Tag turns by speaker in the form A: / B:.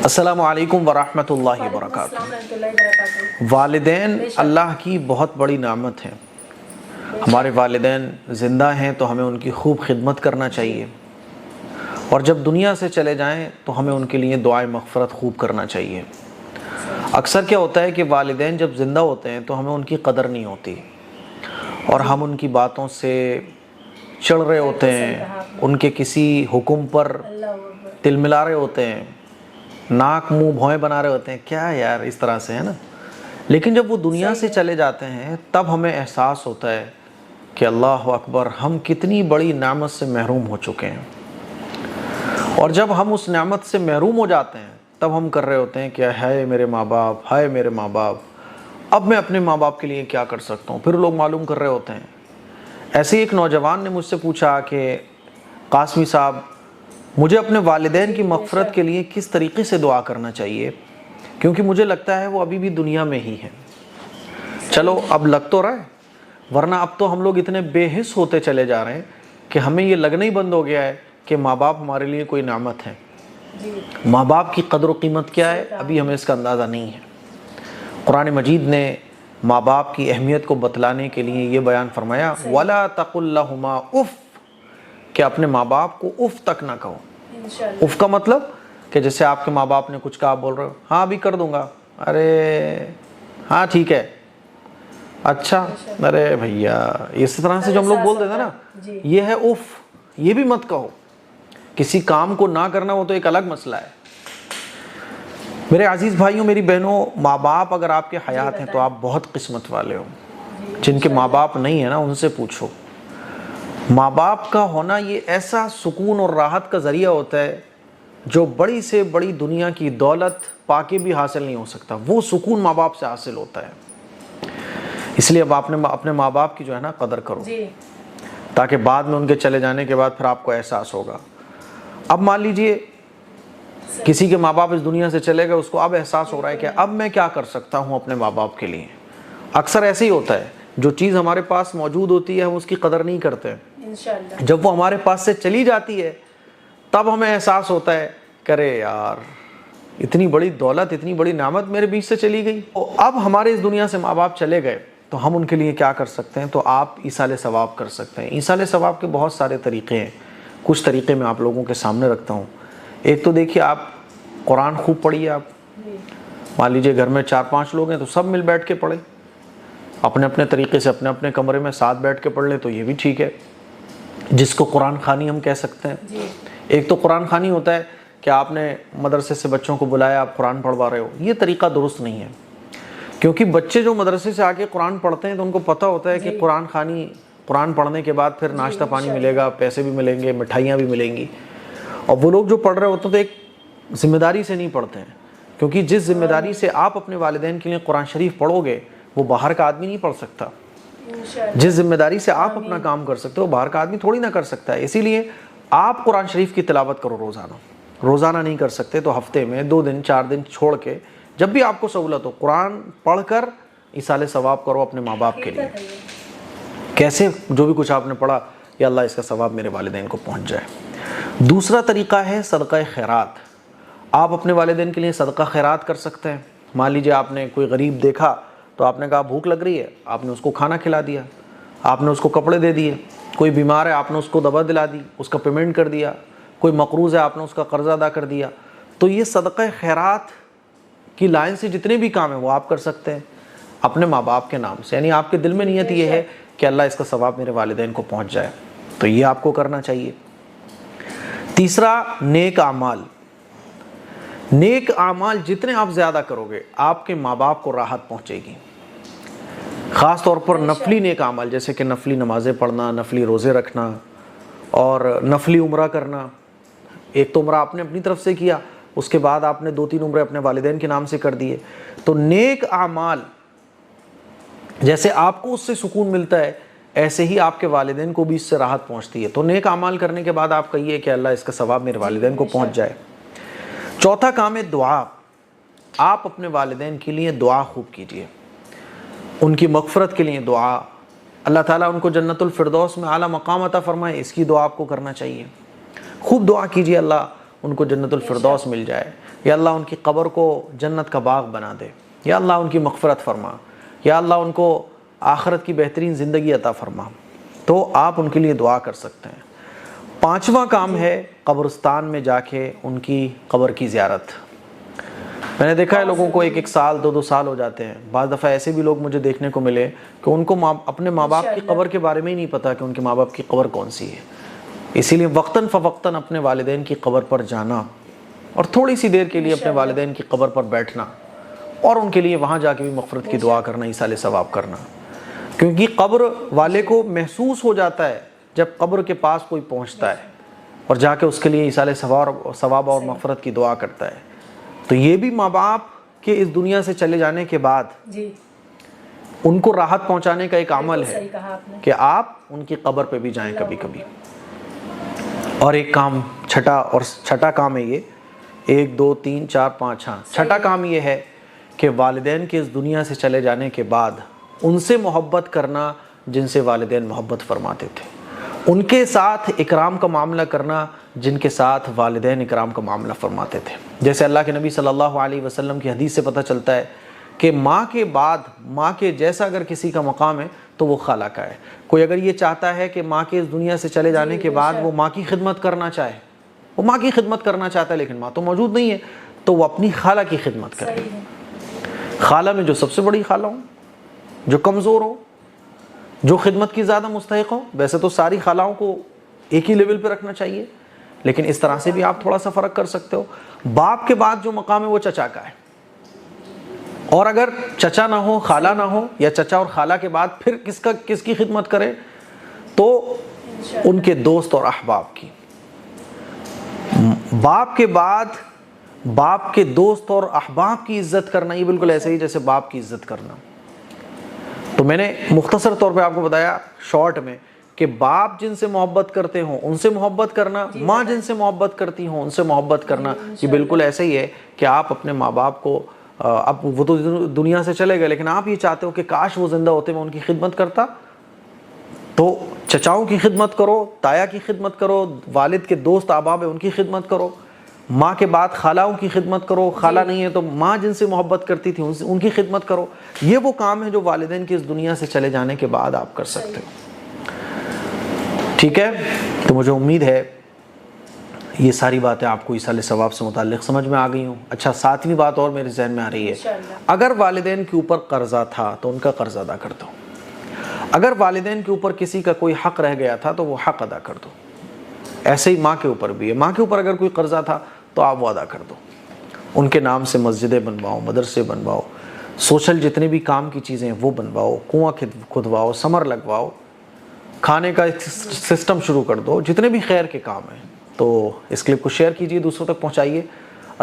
A: السلام علیکم ورحمۃ اللہ وبرکاتہ۔ والدین اللہ کی بہت بڑی نعمت ہے۔ ہمارے والدین زندہ ہیں تو ہمیں ان کی خوب خدمت کرنا چاہیے، اور جب دنیا سے چلے جائیں تو ہمیں ان کے لیے دعائے مغفرت خوب کرنا چاہیے۔ اکثر کیا ہوتا ہے کہ والدین جب زندہ ہوتے ہیں تو ہمیں ان کی قدر نہیں ہوتی، اور ہم ان کی باتوں سے چڑھ رہے ہوتے ہیں، ان کے کسی حکم پر تل ملا رہے ہوتے ہیں، ناک منہ بھویں بنا رہے ہوتے ہیں، کیا یار اس طرح سے ہے نا۔ لیکن جب وہ دنیا سے چلے جاتے ہیں تب ہمیں احساس ہوتا ہے کہ اللہ اکبر، ہم کتنی بڑی نعمت سے محروم ہو چکے ہیں۔ اور جب ہم اس نعمت سے محروم ہو جاتے ہیں تب ہم کر رہے ہوتے ہیں کہ ہائے میرے ماں باپ، ہائے میرے ماں باپ، اب میں اپنے ماں باپ کے لیے کیا کر سکتا ہوں۔ پھر لوگ معلوم کر رہے ہوتے ہیں۔ ایسے ہی ایک نوجوان نے مجھ سے پوچھا کہ قاسمی صاحب، مجھے اپنے والدین کی مغفرت کے لیے کس طریقے سے دعا کرنا چاہیے، کیونکہ مجھے لگتا ہے وہ ابھی بھی دنیا میں ہی ہے۔ چلو اب لگ تو رہا ہے، ورنہ اب تو ہم لوگ اتنے بے حس ہوتے چلے جا رہے ہیں کہ ہمیں یہ لگنا ہی بند ہو گیا ہے کہ ماں باپ ہمارے لیے کوئی نعمت ہے۔ ماں باپ کی قدر و قیمت کیا ہے ابھی ہمیں اس کا اندازہ نہیں ہے۔ قرآن مجید نے ماں باپ کی اہمیت کو بتلانے کے لیے یہ بیان فرمایا، وَلَا تَقُلْ لَهُمَا اُف، کہ اپنے ماں باپ کو اف تک نہ کہو۔ اف کا مطلب کہ جیسے آپ کے ماں باپ نے کچھ کہا، بول رہے ہو ہاں ابھی کر دوں گا، ارے ہاں ٹھیک ہے، اچھا، ارے بھیا، اس طرح سے جو ہم لوگ بول دیتے ہیں نا، یہ ہے اف۔ یہ بھی مت کہو۔ کسی کام کو نہ کرنا وہ تو ایک الگ مسئلہ ہے۔ میرے عزیز بھائیوں، میری بہنوں، ماں باپ اگر آپ کے حیات ہیں تو آپ بہت قسمت والے ہو۔ جن کے ماں باپ نہیں ہیں نا، ان سے پوچھو۔ ماں باپ کا ہونا یہ ایسا سکون اور راحت کا ذریعہ ہوتا ہے جو بڑی سے بڑی دنیا کی دولت پا کے بھی حاصل نہیں ہو سکتا۔ وہ سکون ماں باپ سے حاصل ہوتا ہے۔ اس لیے اب آپ نے اپنے ماں باپ کی جو ہے نا قدر کرو، تاکہ بعد میں ان کے چلے جانے کے بعد پھر آپ کو احساس ہوگا۔ اب مان لیجئے کسی کے ماں باپ اس دنیا سے چلے گئے، اس کو اب احساس ہو رہا ہے کہ اب میں کیا کر سکتا ہوں اپنے ماں باپ کے لیے۔ اکثر ایسے ہی ہوتا ہے، جو چیز ہمارے پاس موجود ہوتی ہے ہم اس کی قدر نہیں کرتے، جب وہ ہمارے پاس سے چلی جاتی ہے تب ہمیں احساس ہوتا ہے کہ ارے یار، اتنی بڑی دولت، اتنی بڑی نعمت میرے بیچ سے چلی گئی۔ اب ہمارے اس دنیا سے ماں باپ چلے گئے تو ہم ان کے لیے کیا کر سکتے ہیں؟ تو آپ ایصال ثواب کر سکتے ہیں۔ ایصال ثواب کے بہت سارے طریقے ہیں، کچھ طریقے میں آپ لوگوں کے سامنے رکھتا ہوں۔ ایک تو دیکھیے، آپ قرآن خوب پڑھیے۔ آپ مان لیجئے گھر میں 4-5 لوگ ہیں تو سب مل بیٹھ کے پڑھیں، اپنے اپنے طریقے سے اپنے اپنے کمرے میں ساتھ بیٹھ کے پڑھ لیں تو یہ بھی ٹھیک ہے، جس کو قرآن خوانی ہم کہہ سکتے ہیں۔ ایک تو قرآن خوانی ہوتا ہے کہ آپ نے مدرسے سے بچوں کو بلایا، آپ قرآن پڑھوا رہے ہو، یہ طریقہ درست نہیں ہے، کیونکہ بچے جو مدرسے سے آ کے قرآن پڑھتے ہیں تو ان کو پتہ ہوتا ہے کہ قرآن خوانی، قرآن پڑھنے کے بعد پھر ناشتہ پانی ملے گا، پیسے بھی ملیں گے، مٹھائیاں بھی ملیں گی۔ اور وہ لوگ جو پڑھ رہے ہوتے ہیں تو ایک ذمہ داری سے نہیں پڑھتے ہیں، کیونکہ جس ذمہ داری سے آپ اپنے والدین کے لیے قرآن شریف پڑھو گے وہ باہر کا آدمی نہیں پڑھ سکتا۔ جس ذمہ داری سے آپ اپنا کام کر سکتے ہو باہر کا آدمی تھوڑی نہ کر سکتا ہے۔ اسی لیے آپ قرآن شریف کی تلاوت کرو روزانہ نہیں کر سکتے تو ہفتے میں 2 دن 4 دن چھوڑ کے جب بھی آپ کو سہولت ہو قرآن پڑھ کر ایصال ثواب کرو اپنے ماں باپ کے لیے۔ کیسے؟ جو بھی کچھ آپ نے پڑھا، یا اللہ اس کا ثواب میرے والدین کو پہنچ جائے۔ دوسرا طریقہ ہے صدقہ خیرات۔ آپ اپنے والدین کے لیے صدقہ خیرات کر سکتے ہیں۔ مان لیجیے آپ نے کوئی غریب دیکھا تو آپ نے کہا بھوک لگ رہی ہے، آپ نے اس کو کھانا کھلا دیا، آپ نے اس کو کپڑے دے دیے۔ کوئی بیمار ہے، آپ نے اس کو دوا دلا دی، اس کا پیمنٹ کر دیا۔ کوئی مقروض ہے، آپ نے اس کا قرض ادا کر دیا۔ تو یہ صدقہ خیرات کی لائن سے جتنے بھی کام ہیں وہ آپ کر سکتے ہیں اپنے ماں باپ کے نام سے، یعنی آپ کے دل میں نیت یہ ہے کہ اللہ اس کا ثواب میرے والدین کو پہنچ جائے، تو یہ آپ کو کرنا چاہیے۔ تیسرا، نیک اعمال۔ نیک اعمال جتنے آپ زیادہ کرو گے آپ کے ماں باپ کو راحت پہنچے گی۔ خاص طور پر نفلی نیک اعمال، جیسے کہ نفلی نمازیں پڑھنا، نفلی روزے رکھنا، اور نفلی عمرہ کرنا۔ ایک تو عمرہ آپ نے اپنی طرف سے کیا، اس کے بعد آپ نے 2-3 عمرے اپنے والدین کے نام سے کر دیے۔ تو نیک اعمال جیسے آپ کو اس سے سکون ملتا ہے، ایسے ہی آپ کے والدین کو بھی اس سے راحت پہنچتی ہے۔ تو نیک اعمال کرنے کے بعد آپ کہیے کہ اللہ اس کا ثواب میرے والدین کو پہنچ جائے۔ چوتھا کام ہے دعا۔ آپ اپنے والدین کے لیے دعا خوب کیجیے، ان کی مغفرت کے لیے دعا، اللہ تعالیٰ ان کو جنت الفردوس میں اعلیٰ مقام عطا فرمائے، اس کی دعا آپ کو کرنا چاہیے۔ خوب دعا کیجیے اللہ ان کو جنت الفردوس مل جائے، یا اللہ ان کی قبر کو جنت کا باغ بنا دے، یا اللہ ان کی مغفرت فرما، یا اللہ ان کو آخرت کی بہترین زندگی عطا فرما، تو آپ ان کے لیے دعا کر سکتے ہیں۔ پانچواں کام ہے قبرستان میں جا کے ان کی قبر کی زیارت۔ میں نے دیکھا ہے لوگوں کو 1 سال 2 سال ہو جاتے ہیں، بعض دفعہ ایسے بھی لوگ مجھے دیکھنے کو ملے کہ ان کو اپنے ماں باپ کی قبر کے بارے میں ہی نہیں پتا کہ ان کے ماں باپ کی قبر کون سی ہے۔ اسی لیے وقتاً فوقتاً اپنے والدین کی قبر پر جانا اور تھوڑی سی دیر کے لیے اپنے والدین کی قبر پر بیٹھنا اور ان کے لیے وہاں جا کے بھی مغفرت کی دعا کرنا، ایصال ثواب کرنا، کیونکہ قبر والے کو محسوس ہو جاتا ہے جب قبر کے پاس کوئی پہنچتا ہے اور جا کے اس کے لیے ایصال ثواب اور مغفرت کی دعا کرتا ہے۔ تو یہ بھی ماں باپ کے اس دنیا سے چلے جانے کے بعد ان کو راحت پہنچانے کا ایک عمل ہے کہ آپ ان کی قبر پہ بھی جائیں کبھی کبھی۔ اور ایک کام چھٹا کام ہے یہ، 1 2 3 4 5 ہاں، چھٹا کام یہ ہے کہ والدین کے اس دنیا سے چلے جانے کے بعد ان سے محبت کرنا جن سے والدین محبت فرماتے تھے، ان کے ساتھ اکرام کا معاملہ کرنا جن کے ساتھ والدین اکرام کا معاملہ فرماتے تھے۔ جیسے اللہ کے نبی صلی اللہ علیہ وسلم کی حدیث سے پتہ چلتا ہے کہ ماں کے بعد، ماں کے جیسا اگر کسی کا مقام ہے تو وہ خالہ کا ہے۔ کوئی اگر یہ چاہتا ہے کہ ماں کے اس دنیا سے چلے جانے کے بعد وہ ماں کی خدمت کرنا چاہے، وہ ماں کی خدمت کرنا چاہتا ہے لیکن ماں تو موجود نہیں ہے، تو وہ اپنی خالہ کی خدمت کرے۔ خالہ میں جو سب سے بڑی خالہ ہو، جو کمزور ہو، جو خدمت کی زیادہ مستحق ہو۔ ویسے تو ساری خالہوں کو ایک ہی لیول پہ رکھنا چاہیے، لیکن اس طرح سے بھی آپ تھوڑا سا فرق کر سکتے ہو۔ باپ کے بعد جو مقام ہے وہ چچا کا ہے، اور اگر چچا نہ ہو، خالہ نہ ہو، یا چچا اور خالہ کے بعد پھر کس کی خدمت کرے تو ان کے دوست اور احباب کی۔ باپ کے بعد باپ کے دوست اور احباب کی عزت کرنا یہ بالکل ایسے ہی جیسے باپ کی عزت کرنا۔ تو میں نے مختصر طور پہ آپ کو بتایا شارٹ میں کہ باپ جن سے محبت کرتے ہوں ان سے محبت کرنا، ماں جن سے محبت کرتی ہوں ان سے محبت کرنا، یہ بالکل ایسے ہی ہے کہ آپ اپنے ماں باپ کو، اب وہ تو دنیا سے چلے گئے لیکن آپ یہ چاہتے ہو کہ کاش وہ زندہ ہوتے میں ان کی خدمت کرتا، تو چچاؤں کی خدمت کرو، تایا کی خدمت کرو، والد کے دوست احباب ہیں ان کی خدمت کرو، ماں کے بعد خالہوں کی خدمت کرو، خالہ نہیں ہے تو ماں جن سے محبت کرتی تھی ان کی خدمت کرو۔ یہ وہ کام ہے جو والدین کی اس دنیا سے چلے جانے کے بعد آپ کر سکتے ہو۔ ٹھیک ہے، تو مجھے امید ہے یہ ساری باتیں آپ کو ایصال ثواب سے متعلق سمجھ میں آ گئی ہوں۔ اچھا، 7ویں بات اور میرے ذہن میں آ رہی ہے، اگر والدین کے اوپر قرضہ تھا تو ان کا قرض ادا کر دو۔ اگر والدین کے اوپر کسی کا کوئی حق رہ گیا تھا تو وہ حق ادا کر دو۔ ایسے ہی ماں کے اوپر بھی ہے، ماں کے اوپر اگر کوئی قرضہ تھا تو آپ وہ ادا کر دو۔ ان کے نام سے مسجدیں بنواؤ، مدرسے بنواؤ، سوشل جتنے بھی کام کی چیزیں ہیں وہ بنواؤ، کنواں کھدواؤ، سمر لگواؤ، کھانے کا سسٹم شروع کر دو، جتنے بھی خیر کے کام ہیں۔ تو اس کلپ کو شیئر کیجئے، دوسروں تک پہنچائیے۔